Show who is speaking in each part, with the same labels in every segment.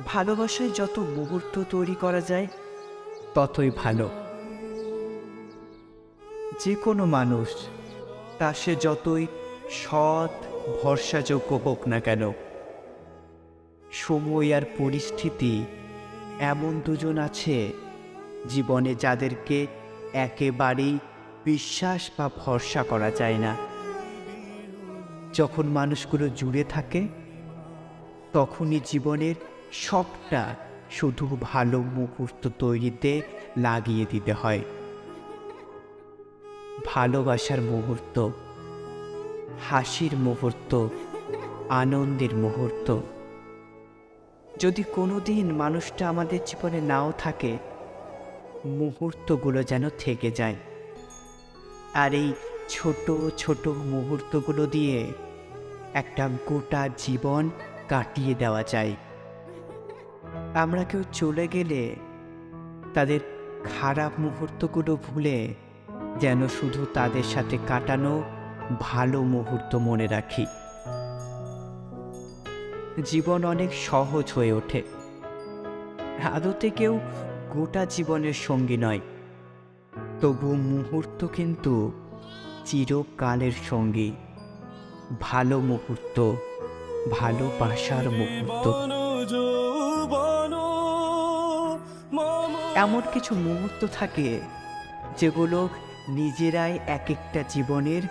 Speaker 1: ভালোবাসায় যত মুহূর্ত তৈরি করা যায় ততই ভালো। যে কোনো মানুষ তা সে যতই সৎ ভরসাযোগ্য হোক না কেন, সময় আর পরিস্থিতি এমন দুজন আছে জীবনে যাদেরকে একেবারেই বিশ্বাস বা ভরসা করা যায় না। যখন মানুষগুলো জুড়ে থাকে তখনই জীবনের সবটা শুধু ভালো মুহূর্ত তৈরিতে লাগিয়ে দিতে হয়। ভালোবাসার মুহূর্ত, হাসির মুহূর্ত, আনন্দের মুহূর্ত। যদি কোনোদিন মানুষটা আমাদের জীবনে নাও থাকে, মুহূর্তগুলো যেন থেকে যায়। আর এই ছোট ছোট মুহূর্তগুলো দিয়ে একটা গোটা জীবন কাটিয়ে দেওয়া যায়। আমরা কেউ চলে গেলে তাদের খারাপ মুহূর্তগুলো ভুলে যেন শুধু তাদের সাথে কাটানো ভালো মুহূর্ত মনে রাখি। জীবন অনেক সহজ হয়ে ওঠে। আদতে কেউ গোটা জীবনের সঙ্গী নয়, তবু মুহূর্ত কিন্তু চিরকালের সঙ্গী। ভালো মুহূর্ত, ভালোবাসার মুহূর্ত। এমন কিছু মুহূর্ত থাকে যেগুলো নিজেরাই এক একটা জীবনের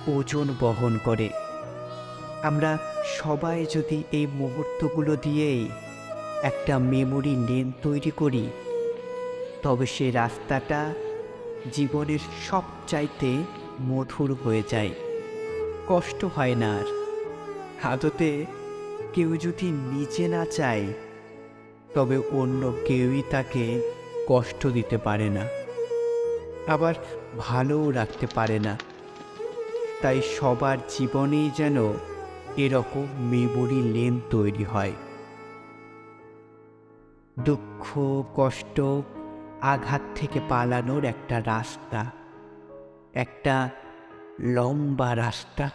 Speaker 1: ওজন বহন করে। আমরা সবাই যদি এই মুহূর্তগুলো দিয়েই একটা মেমোরি লেন তৈরি করি, তবে সে রাস্তাটা জীবনের সবচাইতে মধুর হয়ে যায়। কষ্ট হয় না আর। আদতে কেউ যদি নিজে না চায়, তবে অন্য কেউই তাকে কষ্ট দিতে পারে না, আবার ভালোও রাখতে পারে না। তাই সবার জীবনেই যেন এরকম মেমোরি লেন তৈরি হয়। দুঃখ, কষ্ট, আঘাত থেকে পালানোর একটা রাস্তা, একটা লম্বা রাস্তা।